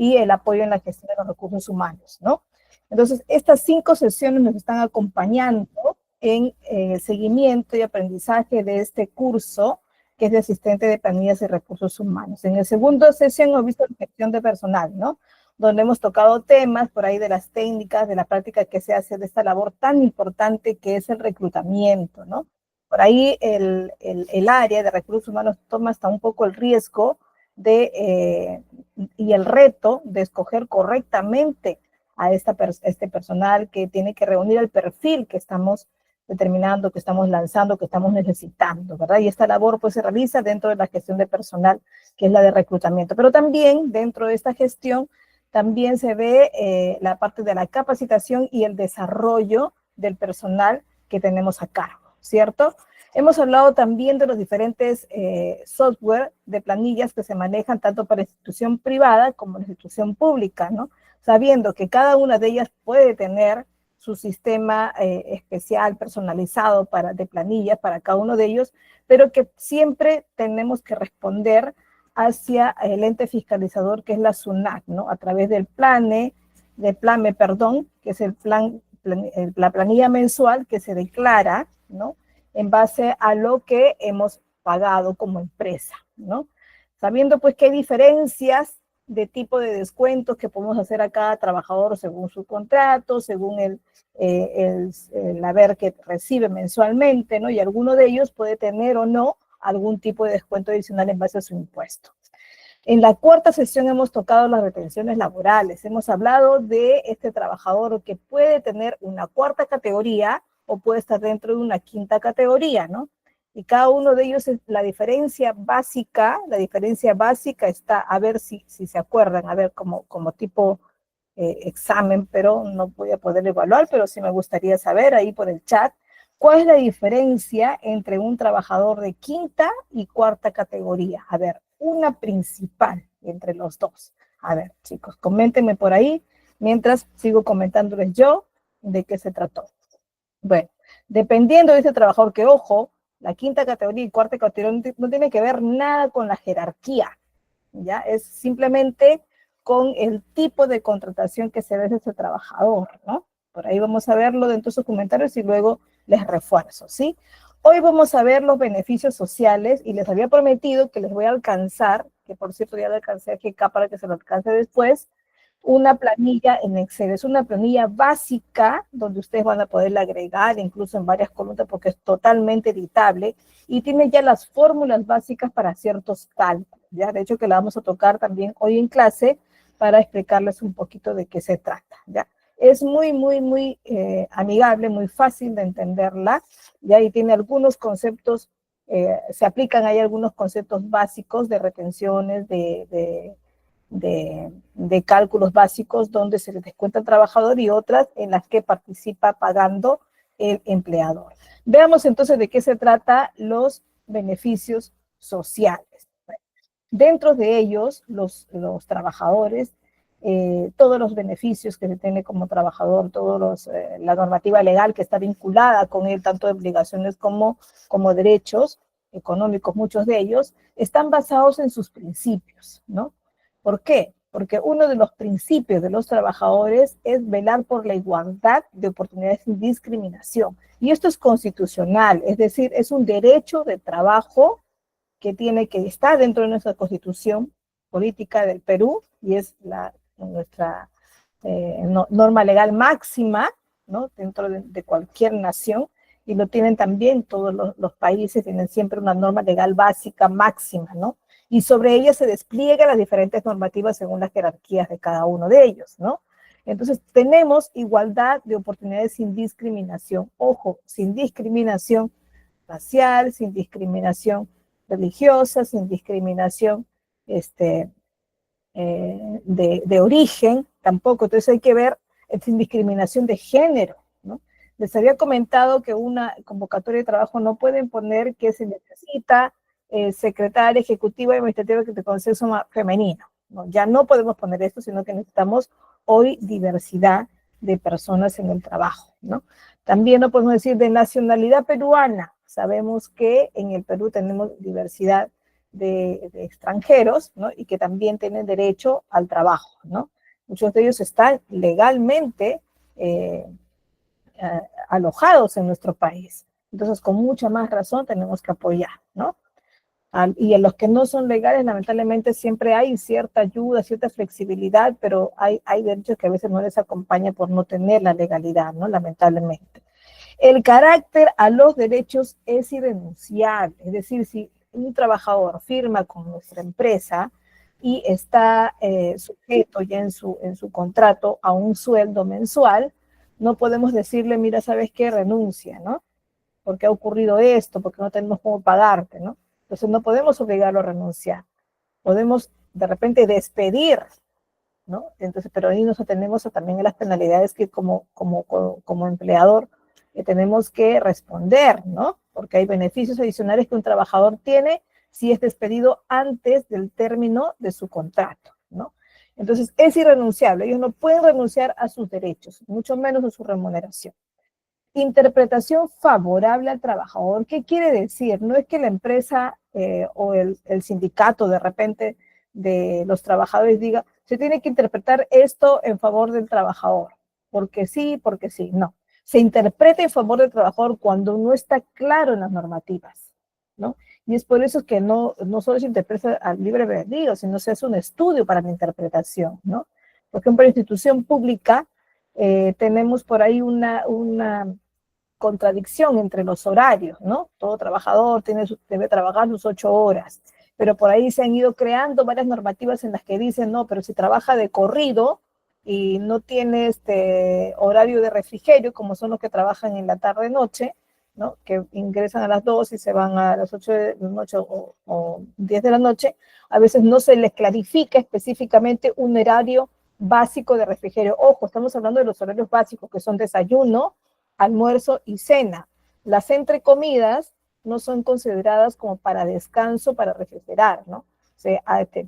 y el apoyo en la gestión de los recursos humanos, ¿no? Entonces, estas 5 sesiones nos están acompañando en el seguimiento y aprendizaje de este curso, que es de asistente de planillas y recursos humanos. En el segundo sesión hemos visto la gestión de personal, ¿no? Donde hemos tocado temas por ahí de las técnicas, de la práctica que se hace de esta labor tan importante que es el reclutamiento, ¿no? Por ahí el área de recursos humanos toma hasta un poco el riesgo y el reto de escoger correctamente a este personal que tiene que reunir el perfil que estamos determinando, que estamos lanzando, que estamos necesitando, ¿verdad? Y esta labor pues se realiza dentro de la gestión de personal, que es la de reclutamiento. Pero también dentro de esta gestión también se ve la parte de la capacitación y el desarrollo del personal que tenemos a cargo, ¿cierto? Hemos hablado también de los diferentes software de planillas que se manejan tanto para la institución privada como la institución pública, ¿no? Sabiendo que cada una de ellas puede tener su sistema especial, personalizado de planillas para cada uno de ellos, pero que siempre tenemos que responder hacia el ente fiscalizador que es la SUNAT, ¿no? A través del PLAME, que es la planilla mensual que se declara, ¿no? En base a lo que hemos pagado como empresa, ¿no? Sabiendo pues que hay diferencias de tipo de descuentos que podemos hacer a cada trabajador según su contrato, según el haber que recibe mensualmente, ¿no? Y alguno de ellos puede tener o no algún tipo de descuento adicional en base a su impuesto. En la cuarta sesión hemos tocado las retenciones laborales. Hemos hablado de este trabajador que puede tener una cuarta categoría o puede estar dentro de una quinta categoría, ¿no? Y cada uno de ellos es la diferencia básica está, a ver si se acuerdan, a ver, como tipo examen, pero no voy a poder evaluar, pero sí me gustaría saber ahí por el chat, ¿cuál es la diferencia entre un trabajador de quinta y cuarta categoría? A ver, una principal entre los dos. A ver, chicos, coméntenme por ahí, mientras sigo comentándoles yo de qué se trató. Bueno, dependiendo de este trabajador, que ojo, la quinta categoría y cuarta categoría no tiene que ver nada con la jerarquía, ¿ya? Es simplemente con el tipo de contratación que se ve de ese trabajador, ¿no? Por ahí vamos a verlo dentro de sus comentarios y luego les refuerzo, ¿sí? Hoy vamos a ver los beneficios sociales y les había prometido que les voy a alcanzar, que por cierto ya le alcancé a GK para que se lo alcance después, una planilla en Excel. Es una planilla básica donde ustedes van a poderla agregar incluso en varias columnas porque es totalmente editable y tiene ya las fórmulas básicas para ciertos cálculos, ¿ya? De hecho que la vamos a tocar también hoy en clase para explicarles un poquito de qué se trata, ¿ya? Es muy amigable, muy fácil de entenderla, ¿ya? Y tiene algunos conceptos, se aplican ahí algunos conceptos básicos de retenciones, de cálculos básicos donde se les descuenta al trabajador y otras en las que participa pagando el empleador. Veamos entonces de qué se trata los beneficios sociales. Dentro de ellos, los trabajadores, todos los beneficios que se tiene como trabajador, la normativa legal que está vinculada con él, tanto de obligaciones como derechos económicos, muchos de ellos, están basados en sus principios, ¿no? ¿Por qué? Porque uno de los principios de los trabajadores es velar por la igualdad de oportunidades sin discriminación. Y esto es constitucional, es decir, es un derecho de trabajo que está dentro de nuestra constitución política del Perú y es nuestra norma legal máxima, ¿no? Dentro de cualquier nación, y lo tienen también todos los países, tienen siempre una norma legal básica máxima, ¿no? Y sobre ella se despliegan las diferentes normativas según las jerarquías de cada uno de ellos, ¿no? Entonces, tenemos igualdad de oportunidades sin discriminación. Ojo, sin discriminación racial, sin discriminación religiosa, sin discriminación de origen, tampoco. Entonces hay que ver sin discriminación de género, ¿no? Les había comentado que una convocatoria de trabajo no pueden poner que se necesita secretaria ejecutiva y administrativa que con sexo femenino, ¿no? Ya no podemos poner esto, sino que necesitamos hoy diversidad de personas en el trabajo, ¿no? También no podemos decir de nacionalidad peruana. Sabemos que en el Perú tenemos diversidad de extranjeros, ¿no? Y que también tienen derecho al trabajo, ¿no? Muchos de ellos están legalmente alojados en nuestro país. Entonces, con mucha más razón tenemos que apoyar, ¿no? Y en los que no son legales, lamentablemente siempre hay cierta ayuda, cierta flexibilidad, pero hay derechos que a veces no les acompaña por no tener la legalidad, ¿no? Lamentablemente. El carácter a los derechos es irrenunciable, es decir, si un trabajador firma con nuestra empresa y está sujeto ya en su contrato a un sueldo mensual, no podemos decirle, mira, ¿sabes qué? Renuncia, ¿no? Porque ha ocurrido esto, porque no tenemos cómo pagarte, ¿no? Entonces no podemos obligarlo a renunciar. Podemos de repente despedir, ¿no? Entonces, pero ahí nos atenemos también a las penalidades que como empleador tenemos que responder, ¿no? Porque hay beneficios adicionales que un trabajador tiene si es despedido antes del término de su contrato, ¿no? Entonces, es irrenunciable. Ellos no pueden renunciar a sus derechos, mucho menos a su remuneración. Interpretación favorable al trabajador. ¿Qué quiere decir? No es que la empresa o el sindicato de repente de los trabajadores diga, se tiene que interpretar esto en favor del trabajador, porque sí, no. Se interpreta en favor del trabajador cuando no está claro en las normativas, ¿no? Y es por eso que no solo se interpreta al libre albedrío, sino se hace un estudio para la interpretación, ¿no? Por ejemplo, en la institución pública tenemos por ahí una contradicción entre los horarios, ¿no? Todo trabajador debe trabajar sus 8 horas, pero por ahí se han ido creando varias normativas en las que dicen, no, pero si trabaja de corrido y no tiene este horario de refrigerio, como son los que trabajan en la tarde-noche, ¿no? Que ingresan a las 2 y se van a las 8 de la noche o 10 de la noche, a veces no se les clarifica específicamente un horario básico de refrigerio. Ojo, estamos hablando de los horarios básicos que son desayuno, almuerzo y cena. Las entrecomidas no son consideradas como para descanso, para refrigerar, ¿no? O sea,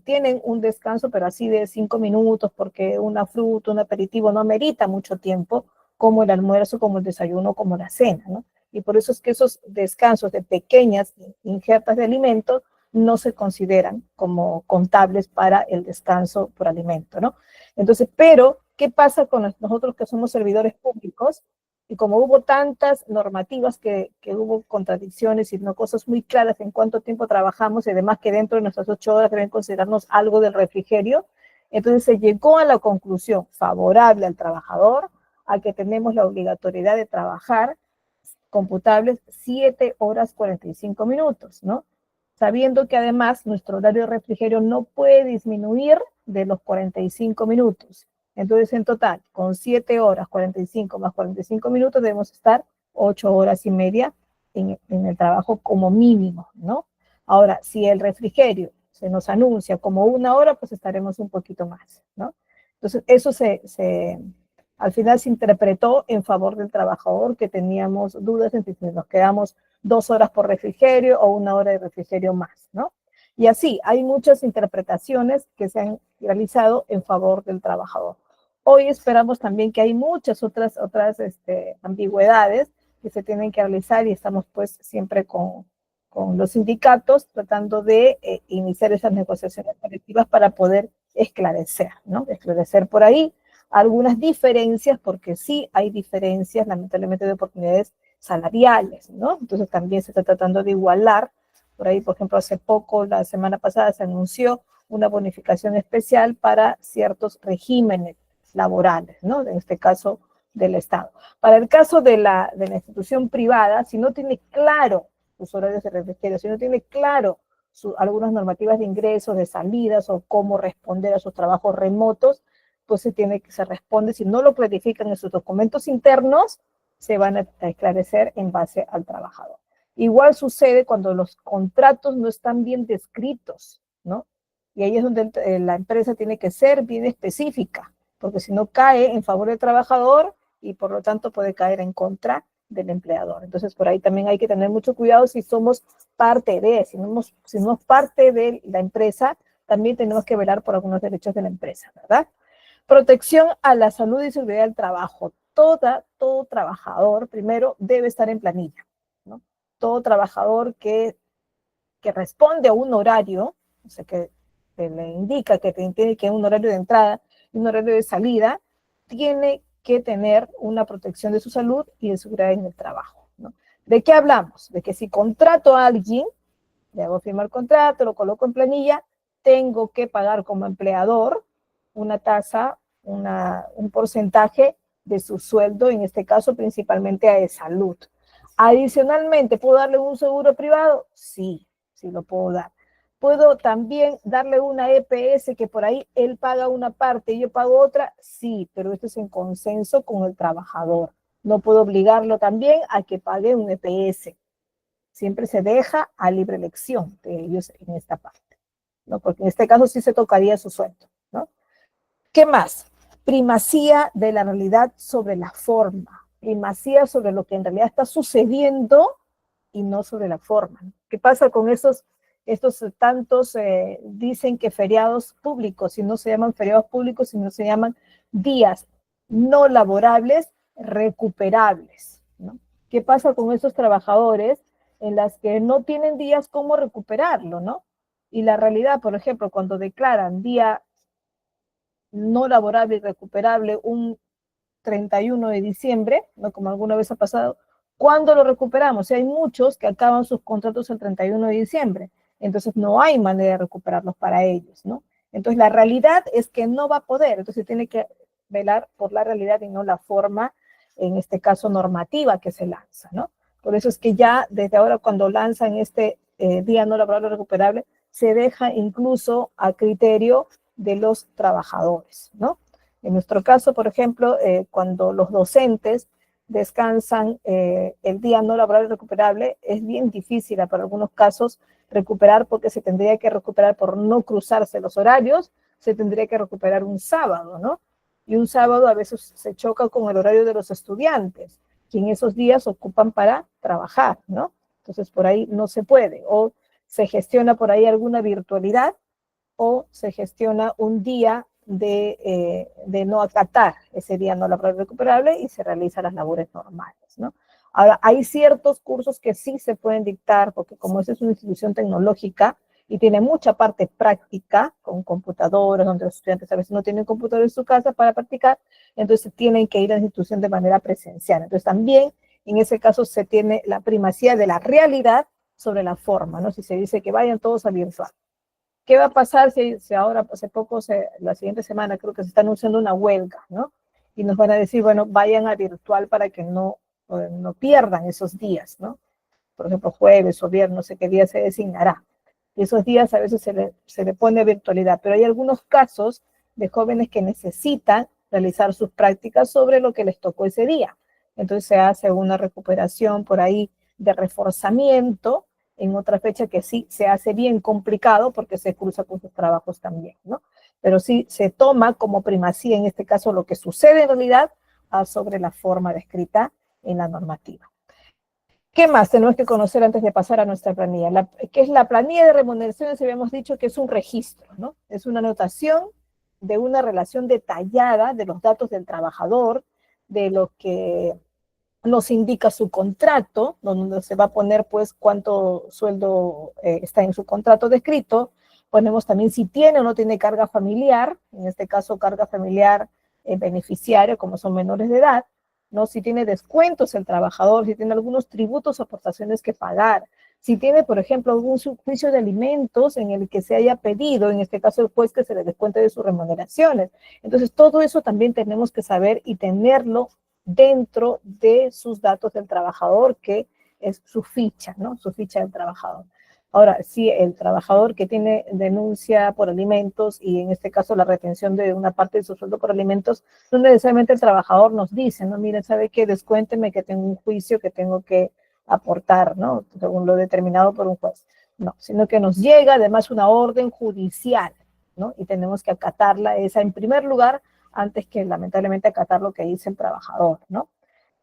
tienen un descanso, pero así de 5 minutos, porque una fruta, un aperitivo no amerita mucho tiempo, como el almuerzo, como el desayuno, como la cena, ¿no? Y por eso es que esos descansos de pequeñas injertas de alimentos no se consideran como contables para el descanso por alimento, ¿no? Entonces, pero, ¿qué pasa con nosotros que somos servidores públicos? Y como hubo tantas normativas que hubo contradicciones y no cosas muy claras en cuánto tiempo trabajamos y además que dentro de nuestras 8 horas deben considerarnos algo del refrigerio, entonces se llegó a la conclusión favorable al trabajador a que tenemos la obligatoriedad de trabajar computables 7 horas 45 minutos, ¿no? Sabiendo que además nuestro horario de refrigerio no puede disminuir de los 45 minutos. Entonces, en total, con 7 horas 45 más 45 minutos, debemos estar 8 horas y media en el trabajo como mínimo, ¿no? Ahora, si el refrigerio se nos anuncia como 1 hora, pues estaremos un poquito más, ¿no? Entonces, eso al final se interpretó en favor del trabajador, que teníamos dudas en si nos quedamos 2 horas por refrigerio o 1 hora de refrigerio más, ¿no? Y así, hay muchas interpretaciones que se han realizado en favor del trabajador. Hoy esperamos también que hay muchas otras ambigüedades que se tienen que realizar y estamos pues siempre con los sindicatos tratando de iniciar esas negociaciones colectivas para poder esclarecer, ¿no? Esclarecer por ahí algunas diferencias, porque sí hay diferencias, lamentablemente, de oportunidades salariales, ¿no? Entonces también se está tratando de igualar. Por ahí, por ejemplo, hace poco, la semana pasada, se anunció una bonificación especial para ciertos regímenes laborales, ¿no? En este caso, del Estado. Para el caso de la institución privada, si no tiene claro sus horarios de refrigerio, si no tiene claro algunas normativas de ingresos, de salidas o cómo responder a sus trabajos remotos, pues se responde, si no lo clarifican en sus documentos internos, se van a esclarecer en base al trabajador. Igual sucede cuando los contratos no están bien descritos, ¿no? Y ahí es donde la empresa tiene que ser bien específica, porque si no cae en favor del trabajador y por lo tanto puede caer en contra del empleador. Entonces por ahí también hay que tener mucho cuidado si somos parte de, si somos parte de la empresa, también tenemos que velar por algunos derechos de la empresa, ¿verdad? Protección a la salud y seguridad del trabajo. Todo trabajador, primero, debe estar en planilla, ¿no? Todo trabajador que que responde a un horario, o sea, que le indica que tiene que un horario de entrada y un horario de salida, tiene que tener una protección de su salud y de seguridad en el trabajo, ¿no? ¿De qué hablamos? De que si contrato a alguien, le hago firmar contrato, lo coloco en planilla, tengo que pagar como empleador una tasa, un porcentaje de su sueldo, en este caso principalmente a de salud. Adicionalmente, ¿puedo darle un seguro privado? Sí, sí lo puedo dar. ¿Puedo también darle una EPS que por ahí él paga una parte y yo pago otra? Sí, pero esto es en consenso con el trabajador. No puedo obligarlo también a que pague un EPS. Siempre se deja a libre elección de ellos en esta parte, ¿no? Porque en este caso sí se tocaría su sueldo, ¿no? ¿Qué más? Primacía de la realidad sobre la forma, primacía sobre lo que en realidad está sucediendo y no sobre la forma. ¿Qué pasa con estos tantos, dicen que feriados públicos, si no se llaman feriados públicos, sino se llaman días no laborables recuperables, ¿no? ¿Qué pasa con esos trabajadores en las que no tienen días cómo recuperarlo, ¿no? Y la realidad, por ejemplo, cuando declaran día no laborable y recuperable un 31 de diciembre, ¿no? Como alguna vez ha pasado, ¿cuándo lo recuperamos? Y hay muchos que acaban sus contratos el 31 de diciembre, entonces no hay manera de recuperarlos para ellos, ¿no? Entonces la realidad es que no va a poder, entonces tiene que velar por la realidad y no la forma, en este caso normativa que se lanza, ¿no? Por eso es que ya desde ahora cuando lanzan este día no laborable recuperable, se deja incluso a criterio de los trabajadores, ¿no? En nuestro caso, por ejemplo, cuando los docentes descansan el día no laboral recuperable, es bien difícil para algunos casos recuperar porque se tendría que recuperar por no cruzarse los horarios, se tendría que recuperar un sábado, ¿no? Y un sábado a veces se choca con el horario de los estudiantes, que en esos días ocupan para trabajar, ¿no? Entonces por ahí no se puede, o se gestiona por ahí alguna virtualidad, o se gestiona un día de no acatar ese día no laboral recuperable y se realizan las labores normales, ¿no? Ahora, hay ciertos cursos que sí se pueden dictar, porque como esa es una institución tecnológica y tiene mucha parte práctica, con computadoras, donde los estudiantes a veces no tienen computador en su casa para practicar, entonces tienen que ir a la institución de manera presencial. Entonces también en ese caso se tiene la primacía de la realidad sobre la forma, ¿no? Si se dice que vayan todos a virtual. ¿Qué va a pasar si ahora, hace poco, la siguiente semana, creo que se está anunciando una huelga, ¿no? Y nos van a decir, bueno, vayan a virtual para que no pierdan esos días, ¿no? Por ejemplo, jueves o viernes, no sé qué día se designará. Y esos días a veces se le pone virtualidad, pero hay algunos casos de jóvenes que necesitan realizar sus prácticas sobre lo que les tocó ese día. Entonces se hace una recuperación por ahí de reforzamiento en otra fecha que sí se hace bien complicado porque se cruza con sus trabajos también, ¿no? Pero sí se toma como primacía en este caso lo que sucede en realidad sobre la forma descrita en la normativa. ¿Qué más tenemos que conocer antes de pasar a nuestra planilla? ¿Qué es la planilla de remuneraciones? Habíamos dicho que es un registro, ¿no? Es una anotación de una relación detallada de los datos del trabajador, de lo que nos indica su contrato, donde se va a poner pues cuánto sueldo está en su contrato descrito. Ponemos también si tiene o no tiene carga familiar, en este caso carga familiar beneficiaria, como son menores de edad, ¿no? Si tiene descuentos el trabajador, si tiene algunos tributos o aportaciones que pagar, si tiene, por ejemplo, algún juicio de alimentos en el que se haya pedido, en este caso el juez, que se le descuente de sus remuneraciones. Entonces, todo eso también tenemos que saber y tenerlo dentro de sus datos del trabajador, que es su ficha, ¿no? Su ficha del trabajador. Ahora, si el trabajador que tiene denuncia por alimentos y en este caso la retención de una parte de su sueldo por alimentos, no necesariamente el trabajador nos dice, ¿no? Miren, ¿sabe qué? Descuénteme que tengo un juicio que tengo que aportar, ¿no? Según lo determinado por un juez. No, sino que nos llega además una orden judicial, ¿no? Y tenemos que acatarla esa en primer lugar antes que lamentablemente acatar lo que dice el trabajador, ¿no?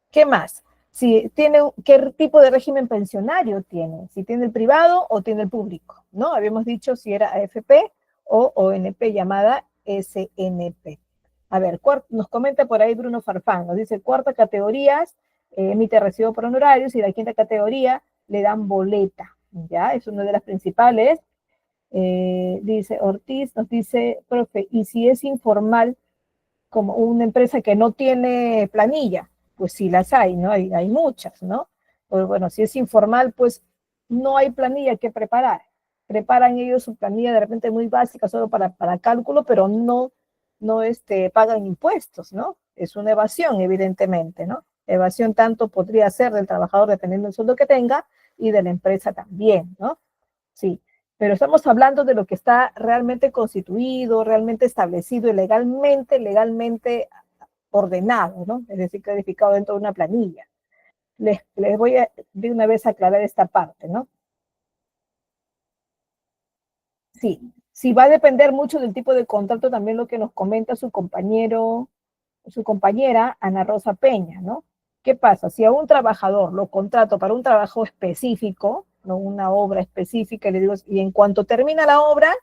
¿Qué más? Si tiene, ¿qué tipo de régimen pensionario tiene? Si tiene el privado o tiene el público, ¿no? Habíamos dicho si era AFP o ONP llamada SNP. A ver, nos comenta por ahí Bruno Farfán, nos dice cuarta categoría emite recibo por honorarios y la quinta categoría le dan boleta. ya, es una de las principales. Dice Ortiz, nos dice, profe, ¿y si es informal como una empresa que no tiene planilla? Pues sí las hay, ¿no? Hay muchas, ¿no? Pero bueno, si es informal, pues no hay planilla que preparar. Preparan ellos su planilla de repente muy básica, solo para cálculo, pero no pagan impuestos, ¿no? Es una evasión, evidentemente, ¿no? Evasión tanto podría ser del trabajador dependiendo del sueldo que tenga y de la empresa también, ¿no? Sí, pero estamos hablando de lo que está realmente constituido, realmente establecido y legalmente ordenado, ¿no? Es decir, codificado dentro de una planilla. Les voy a de una vez aclarar esta parte, ¿no? Sí, sí va a depender mucho del tipo de contrato, también lo que nos comenta su compañera Ana Rosa Peña, ¿no? ¿Qué pasa? Si a un trabajador lo contrato para un trabajo específico, no una obra específica, le digo, y en cuanto termina la obra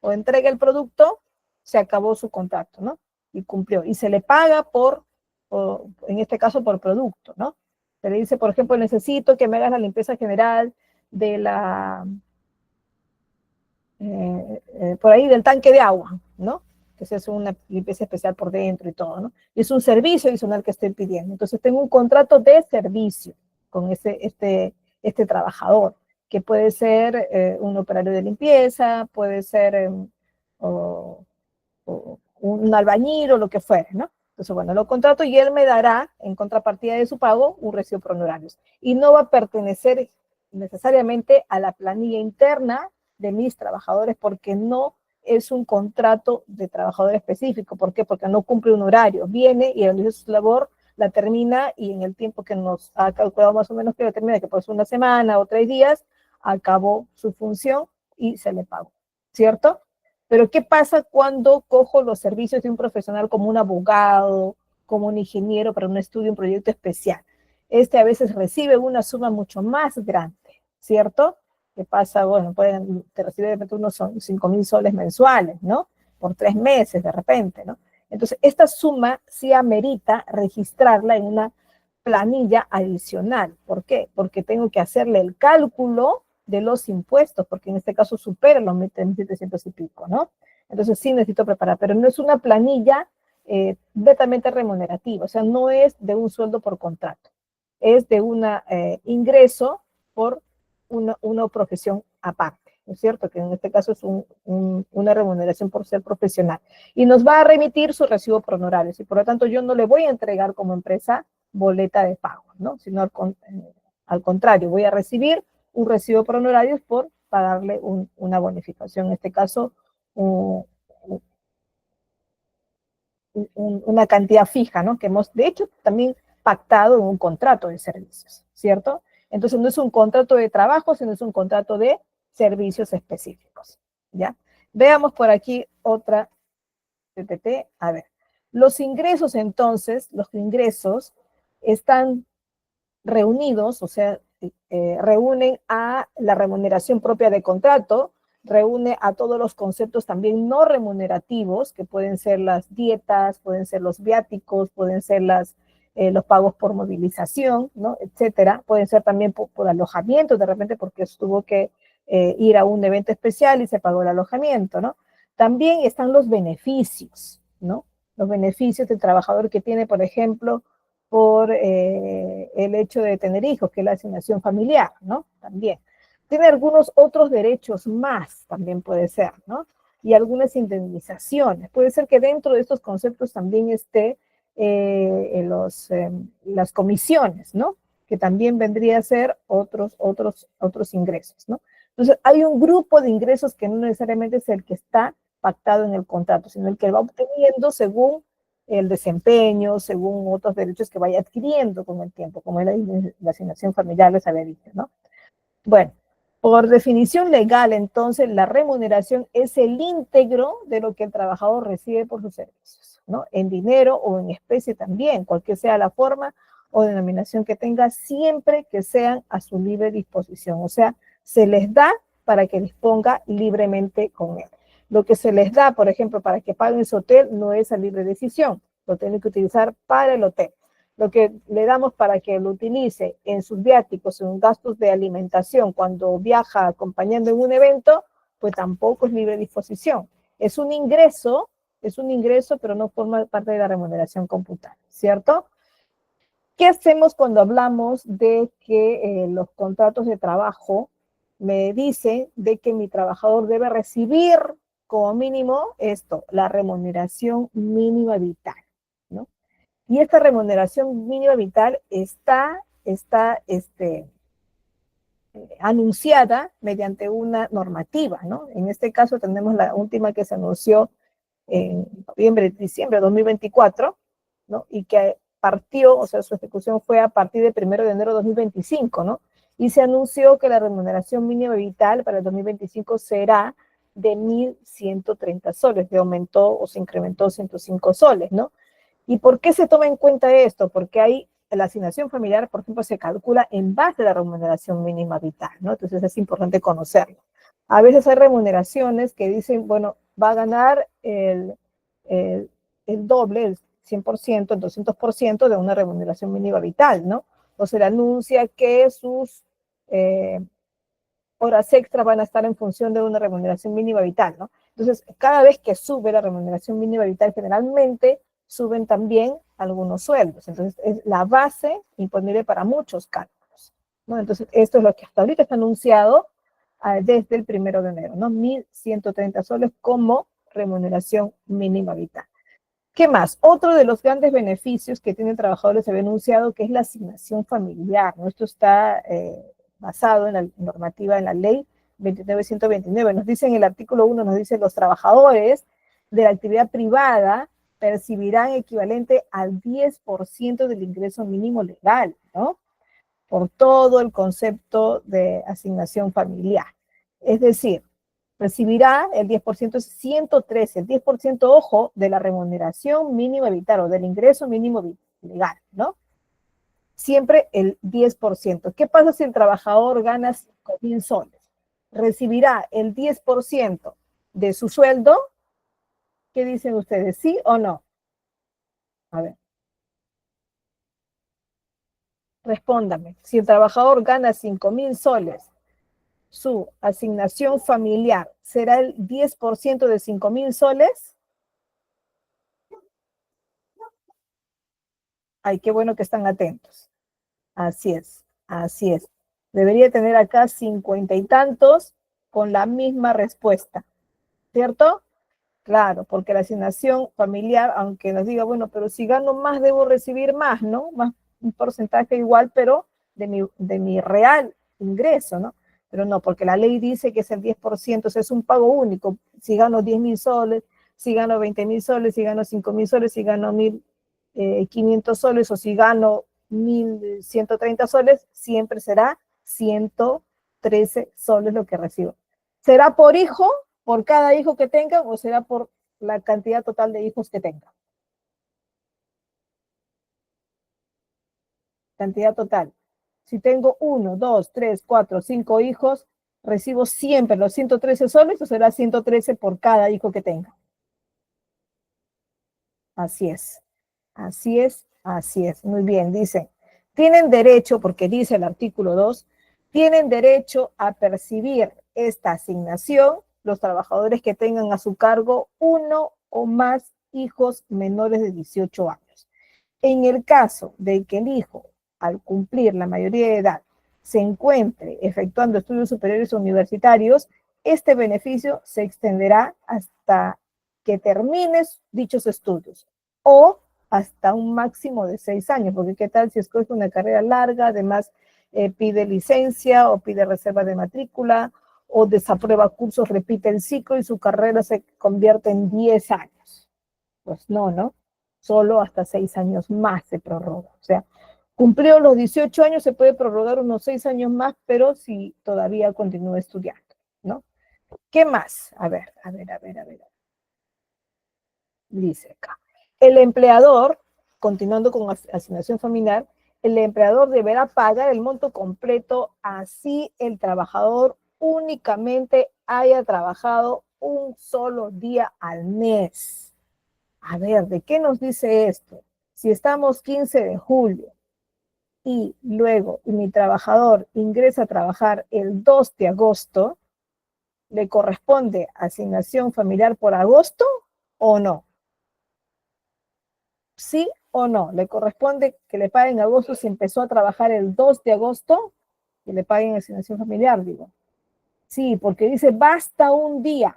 o entrega el producto, se acabó su contrato, ¿no? Y cumplió. Y se le paga en este caso, por producto, ¿no? Se le dice, por ejemplo, necesito que me hagas la limpieza general de por ahí del tanque de agua, ¿no? Que se hace una limpieza especial por dentro y todo, ¿no? Y es un servicio adicional que estoy pidiendo. Entonces tengo un contrato de servicio con este trabajador, que puede ser un operario de limpieza, puede ser o, o un albañil o lo que fuere, ¿no? Entonces, bueno, lo contrato y él me dará, en contrapartida de su pago, un recibo por honorarios. Y no va a pertenecer necesariamente a la planilla interna de mis trabajadores porque no es un contrato de trabajador específico. ¿Por qué? Porque no cumple un horario. Viene y realiza su labor, la termina y en el tiempo que nos ha calculado más o menos que la termina, que puede ser una semana o 3 días, acabó su función y se le pagó, ¿cierto? Pero ¿qué pasa cuando cojo los servicios de un profesional como un abogado, como un ingeniero para un estudio, un proyecto especial? Este a veces recibe una suma mucho más grande, ¿cierto? ¿Qué pasa? Bueno, te recibe de repente unos 5.000 soles mensuales, ¿no? Por 3 meses de repente, ¿no? Entonces, esta suma sí amerita registrarla en una planilla adicional. ¿Por qué? Porque tengo que hacerle el cálculo de los impuestos, porque en este caso supera los 1.700 y pico, ¿no? Entonces sí necesito preparar, pero no es una planilla netamente remunerativa, o sea, no es de un sueldo por contrato, es de un ingreso por una profesión aparte, ¿no es cierto? Que en este caso es una remuneración por ser profesional. Y nos va a remitir su recibo por honorarios, y por lo tanto yo no le voy a entregar como empresa boleta de pago, ¿no? Sino al contrario, voy a recibir un recibo por honorarios por pagarle una bonificación, en este caso una cantidad fija, ¿no? Que hemos, de hecho, también pactado en un contrato de servicios, ¿cierto? Entonces no es un contrato de trabajo, sino es un contrato de servicios específicos, ¿ya? Veamos por aquí otra PPT. A ver, los ingresos entonces, los ingresos están reunidos, o sea, reúnen a la remuneración propia de contrato, reúne a todos los conceptos también no remunerativos, que pueden ser las dietas, pueden ser los viáticos, pueden ser los pagos por movilización, ¿no? Etcétera. Pueden ser también por alojamiento, de repente porque tuvo que ir a un evento especial y se pagó el alojamiento, ¿no? También están los beneficios, ¿no? Los beneficios del trabajador que tiene, por ejemplo, por el hecho de tener hijos, que es la asignación familiar, ¿no? También. Tiene algunos otros derechos más, también puede ser, ¿no? Y algunas indemnizaciones. Puede ser que dentro de estos conceptos también esté las comisiones, ¿no? Que también vendría a ser otros ingresos, ¿no? Entonces, hay un grupo de ingresos que no necesariamente es el que está pactado en el contrato, sino el que va obteniendo según el desempeño, según otros derechos que vaya adquiriendo con el tiempo, como es la asignación familiar, les había dicho, ¿no? Bueno, por definición legal, entonces, la remuneración es el íntegro de lo que el trabajador recibe por sus servicios, ¿no? En dinero o en especie también, cualquier sea la forma o denominación que tenga, siempre que sean a su libre disposición. O sea, se les da para que disponga libremente con él. Lo que se les da, por ejemplo, para que paguen su hotel, no es a libre decisión, lo tienen que utilizar para el hotel. lo que le damos para que lo utilice en sus viáticos, en gastos de alimentación, cuando viaja acompañando en un evento, pues tampoco es libre disposición. Es un ingreso, pero no forma parte de la remuneración computada, ¿cierto? ¿Qué hacemos cuando hablamos de que los contratos de trabajo me dicen de que mi trabajador debe recibir como mínimo esto, la remuneración mínima vital, ¿no? Y esta remuneración mínima vital está anunciada mediante una normativa, ¿no? En este caso tenemos la última que se anunció en noviembre, diciembre de 2024, ¿no? Y que partió, o sea, su ejecución fue a partir del 1 de enero de 2025, ¿no? Y se anunció que la remuneración mínima vital para el 2025 será de 1.130 soles, de aumentó o se incrementó 105 soles, ¿no? ¿Y por qué se toma en cuenta esto? Porque hay la asignación familiar, por ejemplo, se calcula en base a la remuneración mínima vital, ¿no? Entonces es importante conocerlo. A veces hay remuneraciones que dicen, bueno, va a ganar el doble, el 100%, el 200% de una remuneración mínima vital, ¿no? O se le anuncia que sus horas extra van a estar en función de una remuneración mínima vital, ¿no? Entonces, cada vez que sube la remuneración mínima vital, generalmente suben también algunos sueldos. Entonces, es la base imponible para muchos cálculos, ¿no? Entonces, esto es lo que hasta ahorita está anunciado desde el 1 de enero, ¿no? 1.130 soles como remuneración mínima vital. ¿Qué más? Otro de los grandes beneficios que tienen trabajadores se había anunciado que es la asignación familiar, ¿no? Esto está basado en la normativa, en la ley 29.129. Nos dice en el artículo 1, nos dice los trabajadores de la actividad privada percibirán equivalente al 10% del ingreso mínimo legal, ¿no? Por todo el concepto de asignación familiar. Es decir, recibirá el 10%, es 113, el 10%, ojo, de la remuneración mínima vital o del ingreso mínimo legal, ¿no? Siempre el 10%. ¿Qué pasa si el trabajador gana 5.000 soles? Recibirá el 10% de su sueldo. ¿Qué dicen ustedes? ¿Sí o no? A ver, respóndame. Si el trabajador gana 5.000 soles, su asignación familiar será el 10% de 5.000 soles. Ay, qué bueno que están atentos. Así es, así es. Debería tener acá 50 y tantos con la misma respuesta, ¿cierto? Claro, porque la asignación familiar, aunque nos diga, bueno, pero si gano más, debo recibir más, ¿no? Más un porcentaje igual, pero de mi real ingreso, ¿no? Pero no, porque la ley dice que es el 10%, o sea, es un pago único. Si gano 10.000 soles, si gano 20.000 soles, si gano 5.000 soles, si gano 1.500 soles, o si gano 1.130 soles, siempre será 113 soles lo que recibo. ¿Será por hijo, por cada hijo que tenga, o será por la cantidad total de hijos que tenga? Cantidad total. Si tengo 1, 2, 3, 4, 5 hijos, recibo siempre los 113 soles, o será 113 por cada hijo que tenga. Así es, así es, así es. Muy bien, dice, tienen derecho, porque dice el artículo 2, tienen derecho a percibir esta asignación los trabajadores que tengan a su cargo uno o más hijos menores de 18 años. En el caso de que el hijo, al cumplir la mayoría de edad, se encuentre efectuando estudios superiores o universitarios, este beneficio se extenderá hasta que termines dichos estudios o hasta un máximo de 6 años, porque qué tal si escoge una carrera larga, además pide licencia o pide reserva de matrícula o desaprueba cursos, repite el ciclo y su carrera se convierte en 10 años. Pues no, ¿no? Solo hasta 6 años más se prorroga. O sea, cumplió los 18 años, se puede prorrogar unos 6 años más, pero si todavía continúa estudiando, ¿no? ¿Qué más? A ver. Dice acá. El empleador, continuando con asignación familiar, el empleador deberá pagar el monto completo, así el trabajador únicamente haya trabajado un solo día al mes. A ver, ¿de qué nos dice esto? Si estamos 15 de julio y luego mi trabajador ingresa a trabajar el 2 de agosto, ¿le corresponde asignación familiar por agosto o no? ¿Sí o no? ¿Le corresponde que le paguen agosto si empezó a trabajar el 2 de agosto? Que le paguen asignación familiar, digo. Sí, porque dice basta un día,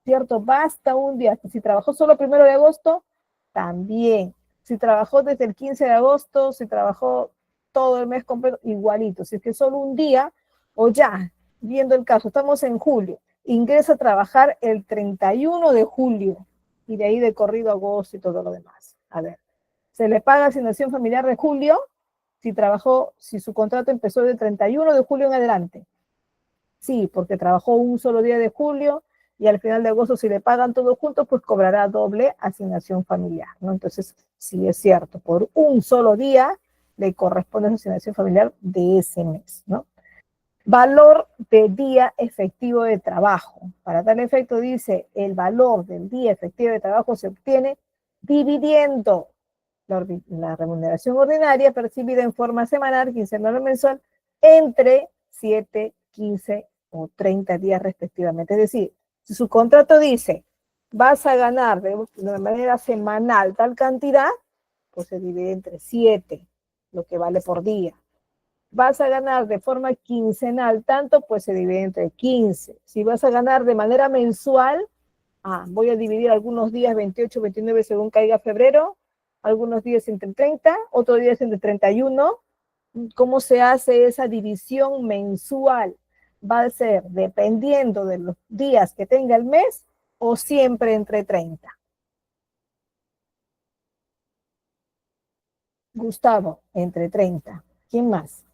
¿cierto? Basta un día. Si trabajó solo 1 de agosto, también. Si trabajó desde el 15 de agosto, si trabajó todo el mes completo, igualito. Si es que solo un día, o ya, viendo el caso, estamos en julio, ingresa a trabajar el 31 de julio y de ahí de corrido agosto y todo lo demás. A ver, se le paga asignación familiar de julio si trabajó, si su contrato empezó del 31 de julio en adelante. Sí, porque trabajó un solo día de julio y al final de agosto si le pagan todo junto, pues cobrará doble asignación familiar, ¿no? Entonces, sí es cierto, por un solo día le corresponde esa asignación familiar de ese mes, ¿no? Valor de día efectivo de trabajo. Para tal efecto dice, el valor del día efectivo de trabajo se obtiene dividiendo la remuneración ordinaria percibida en forma semanal, quincenal o mensual entre 7, 15 o 30 días respectivamente. Es decir, si su contrato dice vas a ganar de manera semanal tal cantidad, pues se divide entre 7, lo que vale por día. Vas a ganar de forma quincenal tanto, pues se divide entre 15. Si vas a ganar de manera mensual, voy a dividir algunos días 28, 29 según caiga febrero, algunos días entre 30, otros días entre 31. ¿Cómo se hace esa división mensual? Va a ser dependiendo de los días que tenga el mes o siempre entre 30. Gustavo, entre 30. ¿Quién más?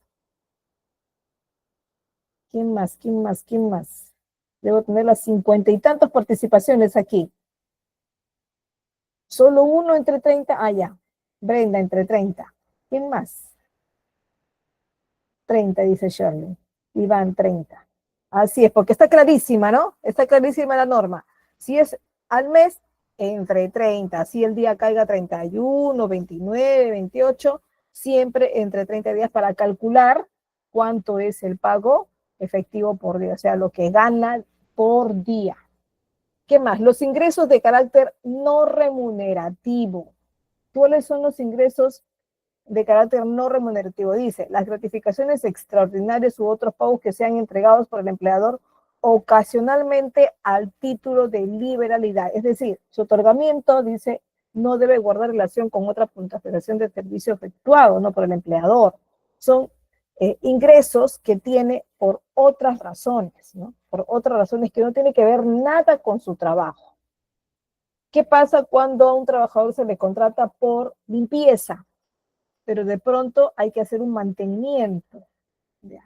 ¿Quién más? ¿Quién más? ¿Quién más? Debo tener las 50 y tantas participaciones aquí. Solo uno entre 30. Ya. Brenda, entre 30. ¿Quién más? 30, dice Shirley. Iván, 30. Así es, porque está clarísima, ¿no? Está clarísima la norma. Si es al mes, entre 30. Si el día caiga 31, 29, 28, siempre entre 30 días para calcular cuánto es el pago efectivo por día, o sea, lo que gana por día. ¿Qué más? Los ingresos de carácter no remunerativo. ¿Cuáles son los ingresos de carácter no remunerativo? Dice, las gratificaciones extraordinarias u otros pagos que sean entregados por el empleador ocasionalmente al título de liberalidad. Es decir, su otorgamiento, dice, no debe guardar relación con otra puntuación de servicio efectuado, no por el empleador. Son ingresos que tiene por otras razones, ¿no? Por otras razones que no tiene que ver nada con su trabajo. ¿Qué pasa cuando a un trabajador se le contrata por limpieza? Pero de pronto hay que hacer un mantenimiento. Ya.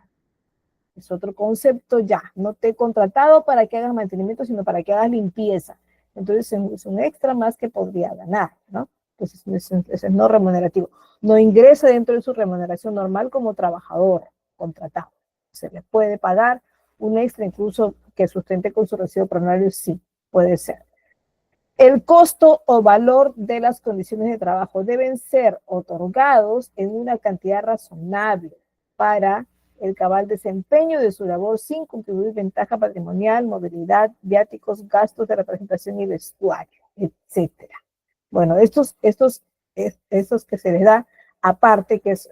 Es otro concepto ya. No te he contratado para que hagas mantenimiento, sino para que hagas limpieza. Entonces es un extra más que podría ganar, ¿no? Entonces eso es no remunerativo. No ingresa dentro de su remuneración normal como trabajador contratado. Se le puede pagar un extra incluso que sustente con su recibo pronario, sí, puede ser. El costo o valor de las condiciones de trabajo deben ser otorgados en una cantidad razonable para el cabal desempeño de su labor sin contribuir ventaja patrimonial, movilidad, viáticos, gastos de representación y vestuario, etcétera. Bueno, estos que se les da aparte, que es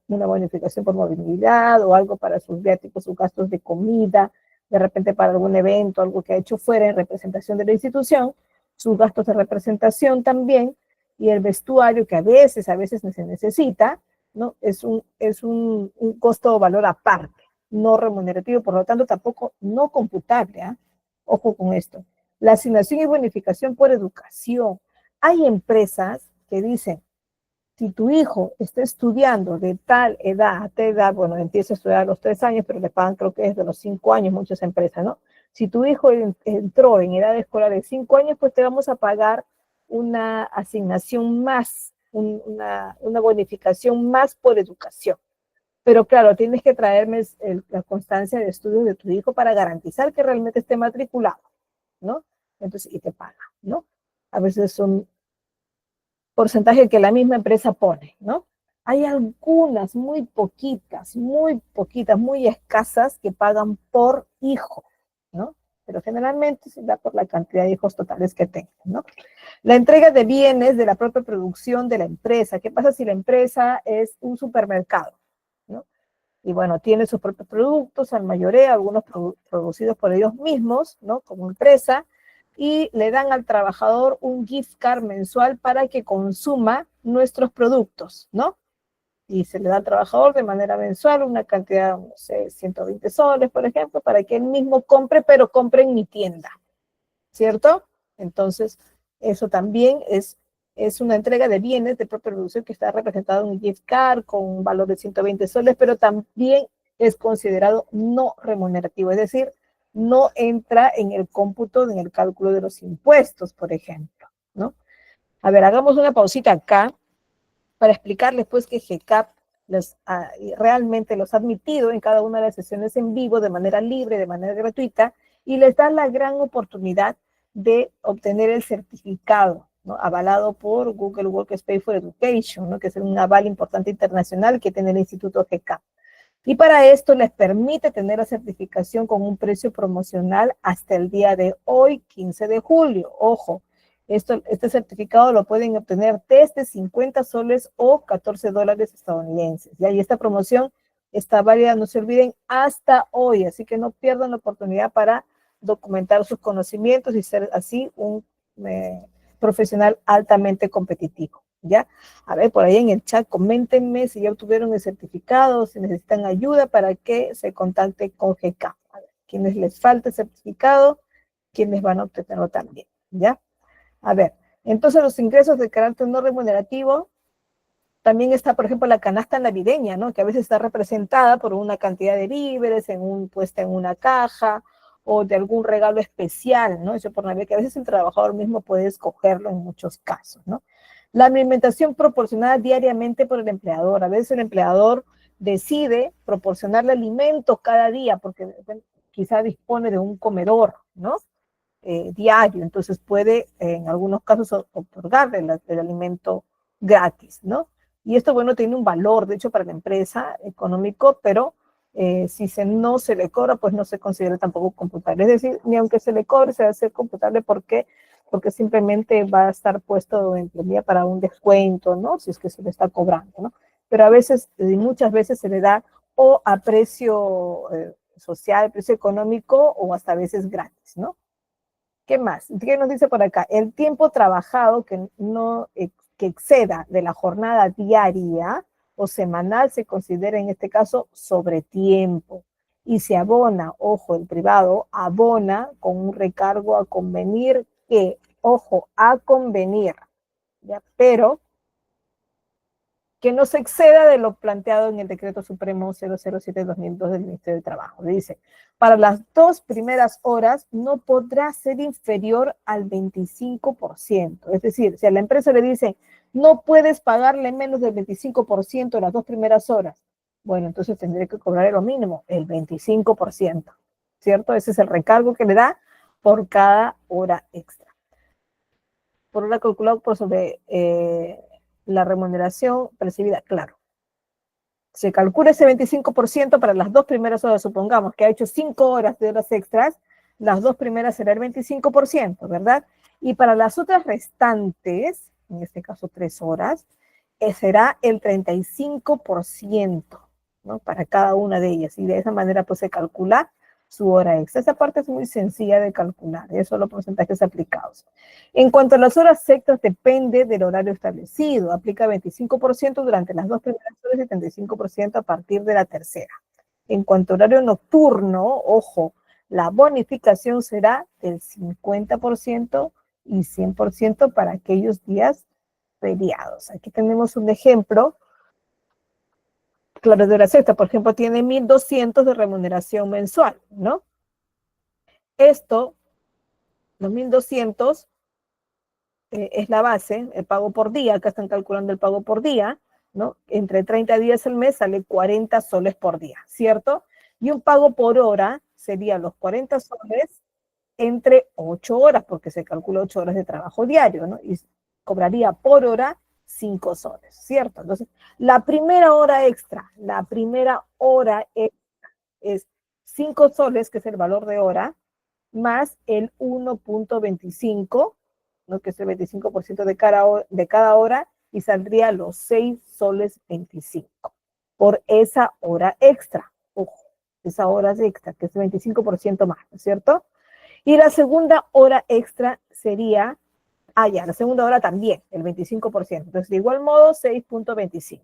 una bonificación por movilidad o algo para sus viáticos, sus gastos de comida, de repente para algún evento, algo que ha hecho fuera en representación de la institución, sus gastos de representación también, y el vestuario que a veces se necesita, ¿no? Es un costo o valor aparte, no remunerativo, por lo tanto tampoco no computable, ¿eh? Ojo con esto. La asignación y bonificación por educación. Hay empresas que dicen, si tu hijo está estudiando de tal edad a tal edad, bueno, empieza a estudiar a los 3 años, pero le pagan creo que es de los 5 años muchas empresas, ¿no? Si tu hijo entró en edad escolar de 5 años, pues te vamos a pagar una asignación más, una bonificación más por educación. Pero claro, tienes que traerme la constancia de estudios de tu hijo para garantizar que realmente esté matriculado, ¿no? Entonces, y te paga, ¿no? A veces son porcentaje que la misma empresa pone, ¿no? Hay algunas muy poquitas, muy escasas que pagan por hijo, ¿no? Pero generalmente se da por la cantidad de hijos totales que tengan, ¿no? La entrega de bienes de la propia producción de la empresa. ¿Qué pasa si la empresa es un supermercado, ¿no? Y bueno, tiene sus propios productos, al mayoreo, algunos producidos por ellos mismos, ¿no? Como empresa, y le dan al trabajador un gift card mensual para que consuma nuestros productos, ¿no? Y se le da al trabajador de manera mensual una cantidad, no sé, 120 soles, por ejemplo, para que él mismo compre, pero compre en mi tienda, ¿cierto? Entonces, eso también es una entrega de bienes de propia producción que está representado en un gift card con un valor de 120 soles, pero también es considerado no remunerativo, es decir, no entra en el cómputo, en el cálculo de los impuestos, por ejemplo, ¿no? A ver, hagamos una pausita acá para explicarles pues que GCAP realmente los ha admitido en cada una de las sesiones en vivo de manera libre, de manera gratuita, y les da la gran oportunidad de obtener el certificado, ¿no? Avalado por Google Workspace for Education, ¿no? Que es un aval importante internacional que tiene el Instituto GCAP. Y para esto les permite tener la certificación con un precio promocional hasta el día de hoy, 15 de julio. Ojo, este certificado lo pueden obtener desde 50 soles o 14 dólares estadounidenses. ¿Ya? Y esta promoción está válida, no se olviden, hasta hoy. Así que no pierdan la oportunidad para documentar sus conocimientos y ser así un profesional altamente competitivo. ¿Ya? A ver, por ahí en el chat, coméntenme si ya obtuvieron el certificado, si necesitan ayuda para que se contacte con GK. A ver, quienes les falta el certificado, quienes van a obtenerlo también, ¿ya? A ver, entonces los ingresos de carácter no remunerativo, también está, por ejemplo, la canasta navideña, ¿no? Que a veces está representada por una cantidad de víveres, puesta en una caja, o de algún regalo especial, ¿no? Eso por Navidad, que a veces el trabajador mismo puede escogerlo en muchos casos, ¿no? La alimentación proporcionada diariamente por el empleador. A veces el empleador decide proporcionarle alimentos cada día, porque quizá dispone de un comedor, ¿no? Diario, entonces puede en algunos casos otorgarle el alimento gratis, ¿no? Y esto, bueno, tiene un valor, de hecho, para la empresa económico, pero si no se le cobra, pues no se considera tampoco computable. Es decir, ni aunque se le cobre, se va a hacer computable porque simplemente va a estar puesto en planilla para un descuento, ¿no? Si es que se le está cobrando, ¿no? Pero a veces, y muchas veces se le da o a precio social, precio económico, o hasta a veces gratis, ¿no? ¿Qué más? ¿Qué nos dice por acá? El tiempo trabajado que exceda de la jornada diaria o semanal se considera en este caso sobretiempo y se abona, ojo, el privado abona con un recargo a convenir que, ojo, a convenir, ¿ya? Pero que no se exceda de lo planteado en el Decreto Supremo 007-2002 del Ministerio de Trabajo. Dice, para las 2 primeras horas no podrá ser inferior al 25%. Es decir, si a la empresa le dicen, no puedes pagarle menos del 25% las 2 primeras horas, bueno, entonces tendré que cobrar lo mínimo, el 25%, ¿cierto? Ese es el recargo que le da por cada hora extra. Por hora calculado por sobre la remuneración percibida, claro. Se calcula ese 25% para las 2 primeras horas, supongamos que ha hecho 5 horas de horas extras, las 2 primeras será el 25%, ¿verdad? Y para las otras restantes, en este caso 3 horas, será el 35%, ¿no? Para cada una de ellas. Y de esa manera pues se calcula su hora extra. Esa parte es muy sencilla de calcular, esos son los porcentajes aplicados. En cuanto a las horas extras, depende del horario establecido. Aplica 25% durante las 2 primeras horas y 35% a partir de la tercera. En cuanto a horario nocturno, ojo, la bonificación será del 50% y 100% para aquellos días feriados. Aquí tenemos un ejemplo claro de horas extras. Por ejemplo, tiene 1.200 de remuneración mensual, ¿no? Esto, los 1.200 es la base, el pago por día, acá están calculando el pago por día, ¿no? Entre 30 días al mes sale 40 soles por día, ¿cierto? Y un pago por hora sería los 40 soles entre 8 horas, porque se calcula 8 horas de trabajo diario, ¿no? Y cobraría por hora 5 soles, ¿cierto? Entonces, la primera hora extra es 5 soles, que es el valor de hora, más el 1.25, ¿no? Que es el 25% de cada hora, y saldría los 6 soles 25 por esa hora extra. Ojo, esa hora extra, que es el 25% más, ¿no es cierto? Y la segunda hora extra sería, la segunda hora también, el 25%. Entonces, de igual modo, 6.25.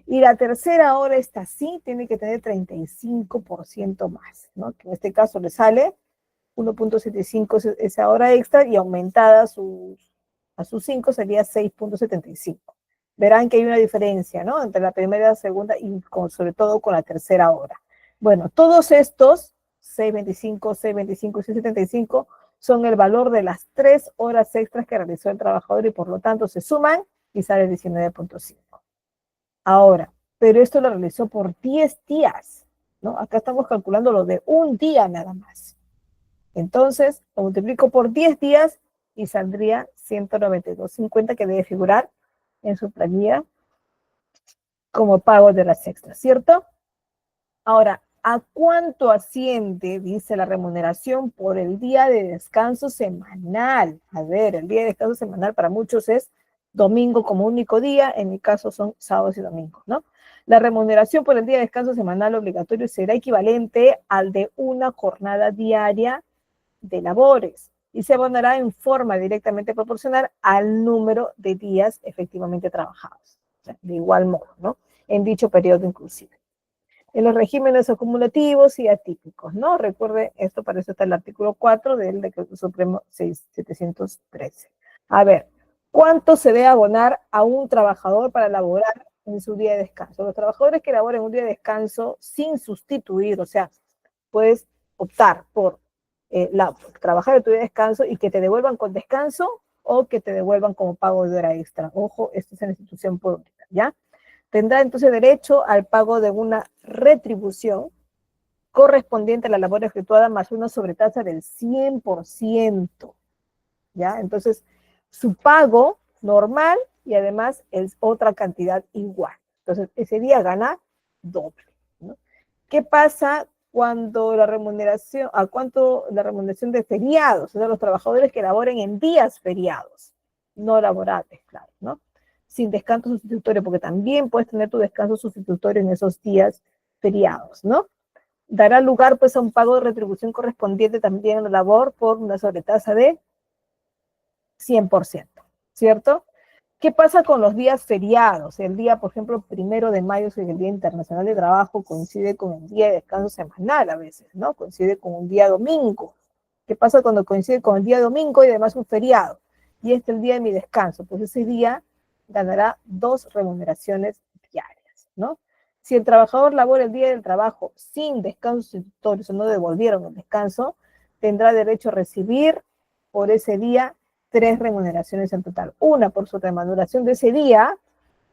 Y la tercera hora, esta sí, tiene que tener 35% más, ¿no? Que en este caso le sale 1.75 esa hora extra, y aumentada a sus 5 sería 6.75. Verán que hay una diferencia, ¿no? Entre la primera, la segunda y sobre todo con la tercera hora. Bueno, todos estos, 6.25, 6.25 y 6.75, son el valor de las 3 horas extras que realizó el trabajador, y por lo tanto se suman y sale 19.5. Ahora, pero esto lo realizó por 10 días, ¿no? Acá estamos calculando lo de un día nada más. Entonces, lo multiplico por 10 días y saldría 192.50, que debe figurar en su planilla como pago de las extras, ¿cierto? Ahora, ¿a cuánto asciende, dice, la remuneración por el día de descanso semanal? A ver, el día de descanso semanal para muchos es domingo como único día, en mi caso son sábados y domingos, ¿no? La remuneración por el día de descanso semanal obligatorio será equivalente al de una jornada diaria de labores, y se abonará en forma directamente proporcional al número de días efectivamente trabajados. O sea, de igual modo, ¿no? En dicho periodo inclusive. En los regímenes acumulativos y atípicos, ¿no? Recuerde, esto para eso está el artículo 4 del Decreto Supremo 6713. A ver, ¿cuánto se debe abonar a un trabajador para laborar en su día de descanso? Los trabajadores que laboren un día de descanso sin sustituir, o sea, puedes optar por trabajar en tu día de descanso y que te devuelvan con descanso, o que te devuelvan como pago de hora extra. Ojo, esto es en la institución pública, ¿ya? Tendrá entonces derecho al pago de una retribución correspondiente a la labor efectuada más una sobretasa del 100%, ¿ya? Entonces, su pago normal y además es otra cantidad igual. Entonces, ese día gana doble, ¿no? ¿Qué pasa cuando la remuneración, a cuánto la remuneración de feriados? O sea, los trabajadores que laboren en días feriados, no laborables, claro, ¿no? Sin descanso sustitutorio, porque también puedes tener tu descanso sustitutorio en esos días feriados, ¿no? Dará lugar, pues, a un pago de retribución correspondiente también a la labor por una sobretasa de 100%, ¿cierto? ¿Qué pasa con los días feriados? El día, por ejemplo, 1 de mayo, es el Día Internacional de Trabajo, coincide con el día de descanso semanal a veces, ¿no? Coincide con un día domingo. ¿Qué pasa cuando coincide con el día domingo y además un feriado? Y este es el día de mi descanso. Pues ese día ganará 2 remuneraciones diarias, ¿no? Si el trabajador labora el día del trabajo sin descanso sustitutorio, o no devolvieron el descanso, tendrá derecho a recibir por ese día 3 remuneraciones en total. Una por su remuneración de ese día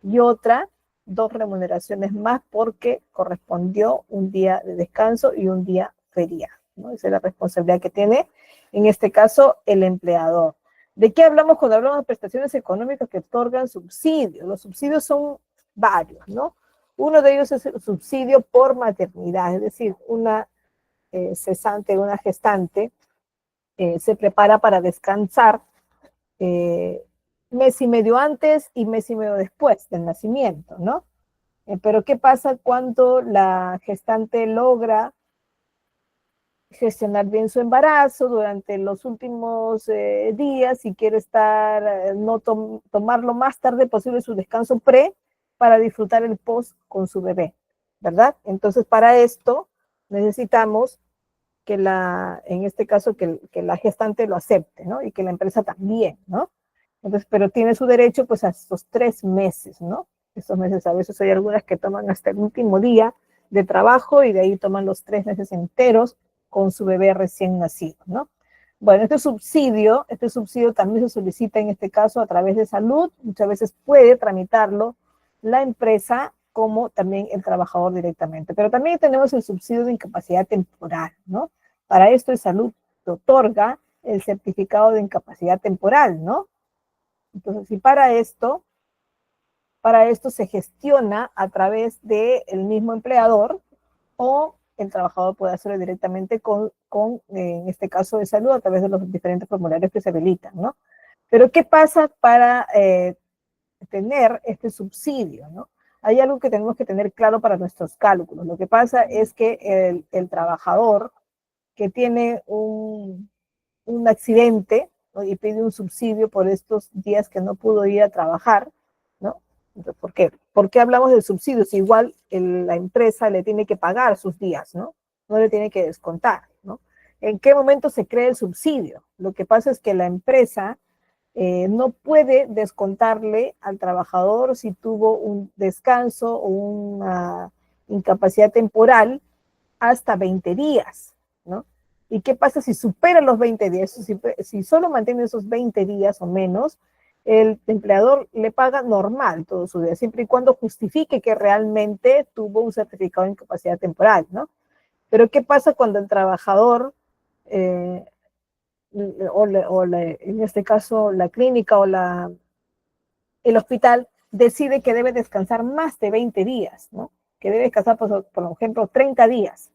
y otra 2 remuneraciones más porque correspondió un día de descanso y un día feriado, ¿no? Esa es la responsabilidad que tiene, en este caso, el empleador. ¿De qué hablamos cuando hablamos de prestaciones económicas que otorgan subsidios? Los subsidios son varios, ¿no? Uno de ellos es el subsidio por maternidad, es decir, una cesante, una gestante, se prepara para descansar mes y medio antes y mes y medio después del nacimiento, ¿no? Pero ¿qué pasa cuando la gestante logra gestionar bien su embarazo durante los últimos días y quiere no tomarlo más tarde posible su descanso para disfrutar el post con su bebé, ¿verdad? Entonces, para esto necesitamos en este caso, que la gestante lo acepte, ¿no? Y que la empresa también, ¿no? Entonces, pero tiene su derecho, pues, a estos 3 meses, ¿no? Estos meses, a veces hay algunas que toman hasta el último día de trabajo y de ahí toman los 3 meses enteros con su bebé recién nacido, ¿no? Bueno, este subsidio también se solicita en este caso a través de salud. Muchas veces puede tramitarlo la empresa como también el trabajador directamente. Pero también tenemos el subsidio de incapacidad temporal, ¿no? Para esto el salud te otorga el certificado de incapacidad temporal, ¿no? Entonces, si para esto Para esto se gestiona a través del mismo empleador o el trabajador puede hacerlo directamente en este caso de salud, a través de los diferentes formularios que se habilitan, ¿no? Pero ¿qué pasa para tener este subsidio, ¿no? Hay algo que tenemos que tener claro para nuestros cálculos. Lo que pasa es que el trabajador que tiene un accidente, ¿no? Y pide un subsidio por estos días que no pudo ir a trabajar, ¿no? Entonces, ¿por qué? ¿Por qué hablamos de subsidios? Igual la empresa le tiene que pagar sus días, ¿no? No le tiene que descontar, ¿no? ¿En qué momento se crea el subsidio? Lo que pasa es que la empresa no puede descontarle al trabajador si tuvo un descanso o una incapacidad temporal hasta 20 días, ¿no? ¿Y qué pasa si supera los 20 días? Si solo mantiene esos 20 días o menos, el empleador le paga normal todos sus días, siempre y cuando justifique que realmente tuvo un certificado de incapacidad temporal, ¿no? Pero ¿qué pasa cuando el trabajador, eh, en este caso la clínica o el hospital, decide que debe descansar más de 20 días, ¿no? Que debe descansar, por ejemplo, 30 días?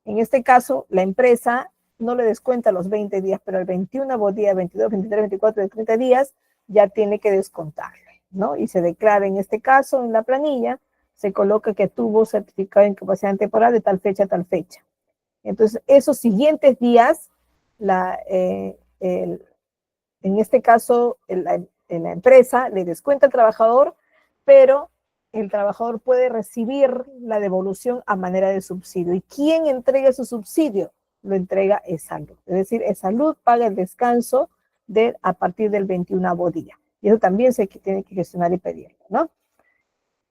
En este caso, la empresa no le descuenta los 20 días, pero el 21 día, 22, 23, 24 de 30 días ya tiene que descontarle, ¿no? Y se declara en este caso en la planilla, se coloca que tuvo certificado de incapacidad temporal de tal fecha a tal fecha. Entonces, esos siguientes días, en este caso, la empresa le descuenta al trabajador, pero el trabajador puede recibir la devolución a manera de subsidio. ¿Y quién entrega su subsidio? Lo entrega ESALUD. Es decir, ESALUD paga el descanso a partir del 21º día. Y eso también se tiene que gestionar y pedirlo, ¿no?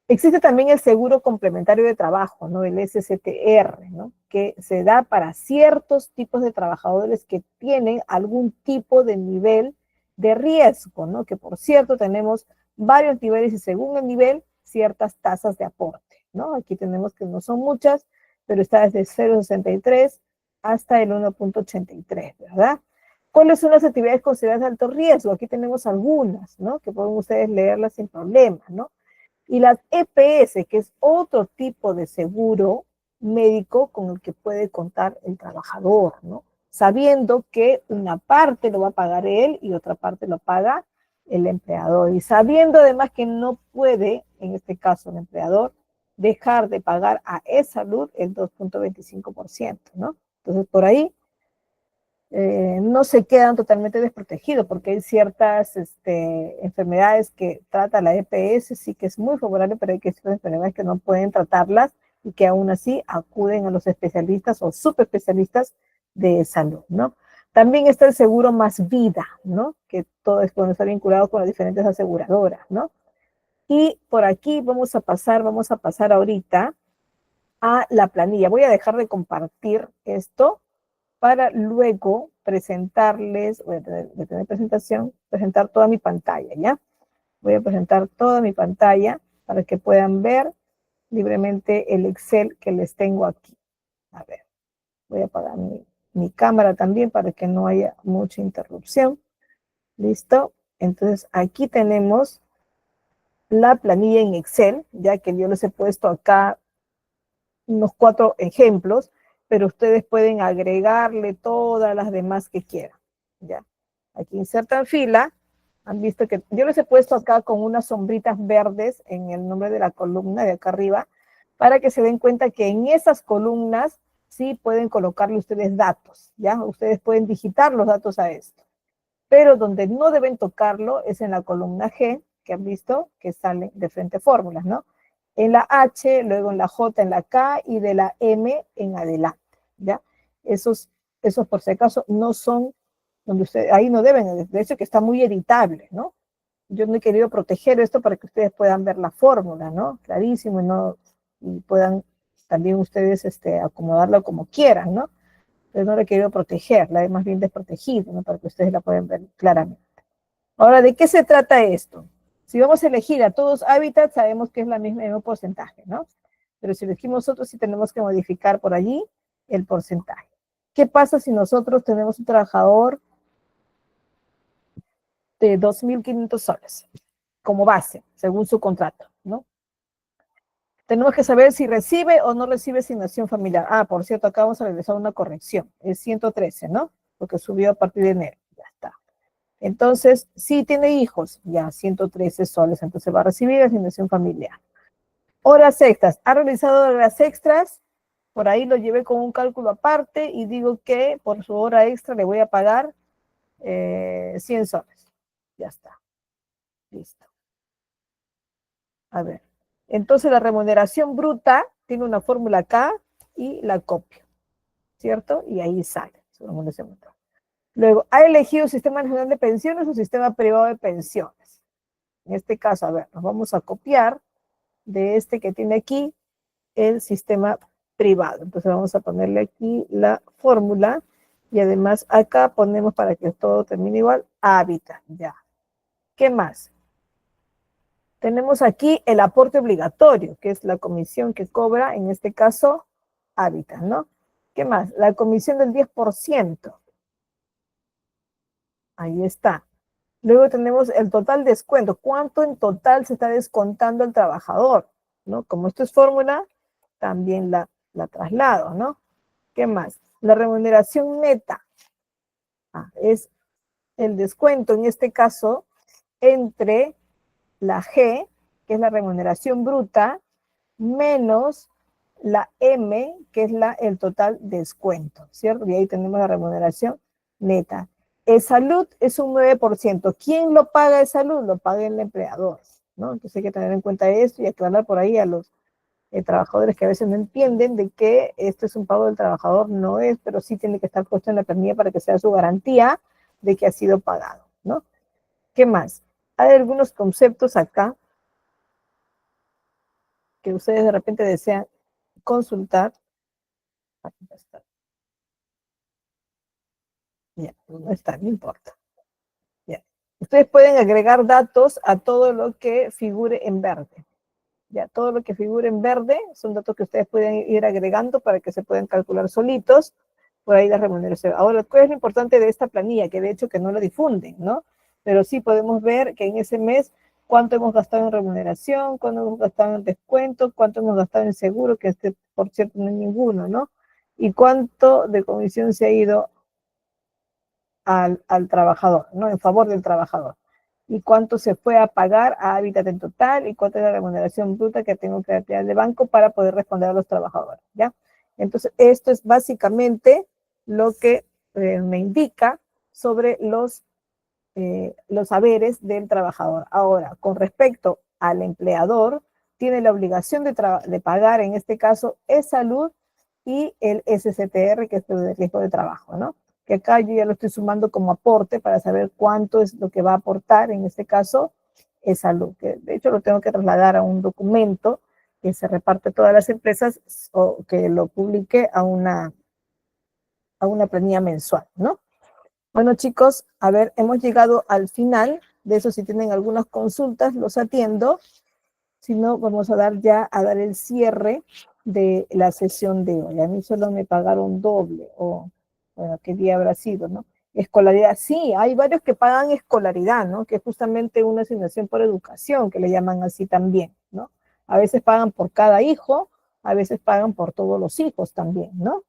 Existe también el seguro complementario de trabajo, ¿no? El SSTR, ¿no? Que se da para ciertos tipos de trabajadores que tienen algún tipo de nivel de riesgo, ¿no? Que por cierto tenemos varios niveles y según el nivel, ciertas tasas de aporte, ¿no? Aquí tenemos que no son muchas, pero está desde 0,63 hasta el 1,83, ¿verdad? ¿Cuáles son las actividades consideradas de alto riesgo? Aquí tenemos algunas, ¿no? Que pueden ustedes leerlas sin problema, ¿no? Y las EPS, que es otro tipo de seguro médico con el que puede contar el trabajador, ¿no? Sabiendo que una parte lo va a pagar él y otra parte lo paga el empleador. Y sabiendo además que no puede, en este caso el empleador, dejar de pagar a ESALUD el 2,25%, ¿no? Entonces, por ahí no se quedan totalmente desprotegidos porque hay ciertas enfermedades que trata la EPS, sí que es muy favorable, pero hay que ciertas enfermedades que no pueden tratarlas y que aún así acuden a los especialistas o subespecialistas de salud, ¿no? También está el seguro Más Vida, ¿no? Que todo esto está vinculado con las diferentes aseguradoras, ¿no? Y por aquí vamos a pasar ahorita a la planilla. Voy a dejar de compartir esto para luego presentarles, voy a tener presentación, presentar toda mi pantalla, ¿ya? Voy a presentar toda mi pantalla para que puedan ver libremente el Excel que les tengo aquí. A ver, voy a apagar mi cámara también para que no haya mucha interrupción. ¿Listo? Entonces, aquí tenemos la planilla en Excel, ya que yo les he puesto acá unos 4 ejemplos, pero ustedes pueden agregarle todas las demás que quieran, ¿ya? Aquí insertan fila, han visto que yo les he puesto acá con unas sombritas verdes en el nombre de la columna de acá arriba, para que se den cuenta que en esas columnas sí pueden colocarle ustedes datos, ¿ya? Ustedes pueden digitar los datos a esto, pero donde no deben tocarlo es en la columna G, que han visto que salen de frente fórmulas, ¿no? En la H, luego en la J, en la K y de la M en adelante, ¿ya? Esos por si acaso no son donde ustedes, ahí no deben, de hecho que está muy editable, ¿no? Yo no he querido proteger esto para que ustedes puedan ver la fórmula, ¿no? Clarísimo y puedan también ustedes acomodarlo como quieran, ¿no? Pero no la he querido proteger, la he más bien desprotegido, ¿no? Para que ustedes la puedan ver claramente. Ahora, ¿de qué se trata esto? Si vamos a elegir a todos hábitats, sabemos que es el mismo porcentaje, ¿no? Pero si elegimos otros, sí tenemos que modificar por allí el porcentaje. ¿Qué pasa si nosotros tenemos un trabajador de 2.500 soles? como base, según su contrato, ¿no? Tenemos que saber si recibe o no recibe asignación familiar. Ah, por cierto, acá vamos a realizar una corrección. Es 113, ¿no? Porque subió a partir de enero. Ya está. Entonces, si tiene hijos, ya 113 soles, entonces va a recibir asignación familiar. Horas extras. ¿Ha realizado horas extras? Por ahí lo llevé con un cálculo aparte y digo que por su hora extra le voy a pagar 100 soles. Ya está. Listo. A ver. Entonces la remuneración bruta tiene una fórmula acá y la copio, ¿cierto? Y ahí sale. Luego, ¿ha elegido Sistema Nacional de Pensiones o Sistema Privado de Pensiones? En este caso, a ver, nos vamos a copiar de este que tiene aquí el sistema privado. Entonces vamos a ponerle aquí la fórmula y además acá ponemos para que todo termine igual, hábitat, ya. ¿Qué más? Tenemos aquí el aporte obligatorio, que es la comisión que cobra, en este caso, hábitat, ¿no? ¿Qué más? La comisión del 10%. Ahí está. Luego tenemos el total descuento. ¿Cuánto en total se está descontando el trabajador? ¿No? Como esto es fórmula, también la traslado, ¿no? ¿Qué más? La remuneración neta. Es el descuento, en este caso, entre la G, que es la remuneración bruta, menos la M, que es el total descuento, ¿cierto? Y ahí tenemos la remuneración neta. El salud es un 9%. ¿Quién lo paga el salud? Lo paga el empleador, ¿no? Entonces hay que tener en cuenta esto y aclarar por ahí a los trabajadores que a veces no entienden de que esto es un pago del trabajador, no es, pero sí tiene que estar puesto en la planilla para que sea su garantía de que ha sido pagado, ¿no? ¿Qué más? Hay algunos conceptos acá que ustedes de repente desean consultar. Aquí está. Ya, no está, no importa. Ya. Ustedes pueden agregar datos a todo lo que figure en verde. Ya, todo lo que figure en verde son datos que ustedes pueden ir agregando para que se puedan calcular solitos por ahí la remuneración. Ahora, ¿cuál es lo importante de esta planilla? Que de hecho que no la difunden, ¿no? Pero sí podemos ver que en ese mes cuánto hemos gastado en remuneración, cuánto hemos gastado en descuento, cuánto hemos gastado en seguro, que este, por cierto, no hay ninguno, ¿no? Y cuánto de comisión se ha ido al trabajador, ¿no? En favor del trabajador. Y cuánto se fue a pagar a Hábitat en total y cuánto es la remuneración bruta que tengo que retirar de banco para poder responder a los trabajadores, ¿ya? Entonces, esto es básicamente lo que me indica sobre los haberes del trabajador. Ahora, con respecto al empleador, tiene la obligación de pagar, en este caso, e-salud y el SCTR, que es el de riesgo de trabajo, ¿no? Que acá yo ya lo estoy sumando como aporte para saber cuánto es lo que va a aportar, en este caso, e-salud, que de hecho lo tengo que trasladar a un documento que se reparte a todas las empresas o que lo publique a una planilla mensual, ¿no? Bueno, chicos, a ver, hemos llegado al final de eso. Si tienen algunas consultas, los atiendo. Si no, vamos a dar el cierre de la sesión de hoy. A mí solo me pagaron doble, o, bueno, ¿qué día habrá sido, no? Escolaridad, sí, hay varios que pagan escolaridad, ¿no? Que es justamente una asignación por educación, que le llaman así también, ¿no? A veces pagan por cada hijo, a veces pagan por todos los hijos también, ¿no?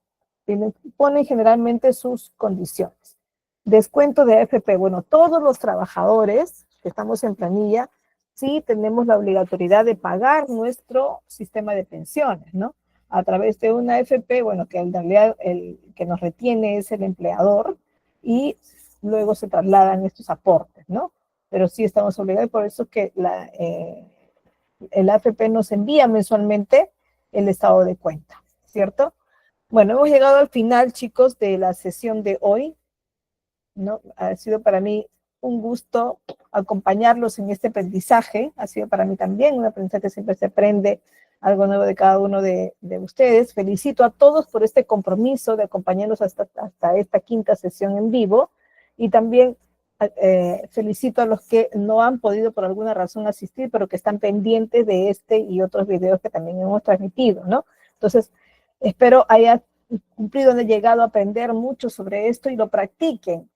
Ponen generalmente sus condiciones. Descuento de AFP. Bueno, todos los trabajadores que estamos en planilla, sí tenemos la obligatoriedad de pagar nuestro sistema de pensiones, ¿no? A través de una AFP, bueno, que en realidad el que nos retiene es el empleador y luego se trasladan estos aportes, ¿no? Pero sí estamos obligados, por eso que el AFP nos envía mensualmente el estado de cuenta, ¿cierto? Bueno, hemos llegado al final, chicos, de la sesión de hoy, ¿no? Ha sido para mí un gusto acompañarlos en este aprendizaje. Ha sido para mí también un aprendizaje que siempre se aprende algo nuevo de cada uno de ustedes. Felicito a todos por este compromiso de acompañarnos hasta esta quinta sesión en vivo y también felicito a los que no han podido por alguna razón asistir, pero que están pendientes de este y otros videos que también hemos transmitido, ¿no? Entonces, espero haya cumplido, han llegado a aprender mucho sobre esto y lo practiquen,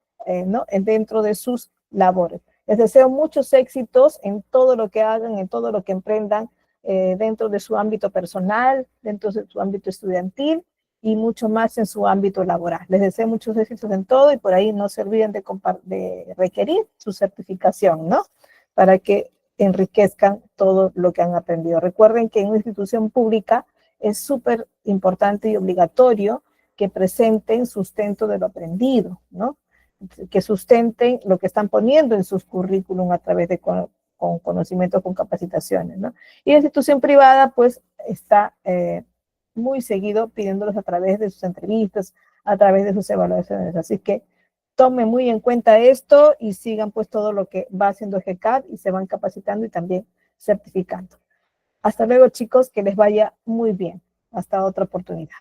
¿no? Dentro de sus labores. Les deseo muchos éxitos en todo lo que hagan, en todo lo que emprendan, dentro de su ámbito personal, dentro de su ámbito estudiantil y mucho más en su ámbito laboral. Les deseo muchos éxitos en todo y por ahí no se olviden de requerir su certificación, ¿no? Para que enriquezcan todo lo que han aprendido. Recuerden que en una institución pública es súper importante y obligatorio que presenten sustento de lo aprendido, ¿no? Que sustenten lo que están poniendo en sus currículum a través de con conocimientos, con capacitaciones, ¿no? Y la institución privada, pues, está muy seguido pidiéndolos a través de sus entrevistas, a través de sus evaluaciones. Así que tomen muy en cuenta esto y sigan pues todo lo que va haciendo GCAT y se van capacitando y también certificando. Hasta luego, chicos, que les vaya muy bien. Hasta otra oportunidad.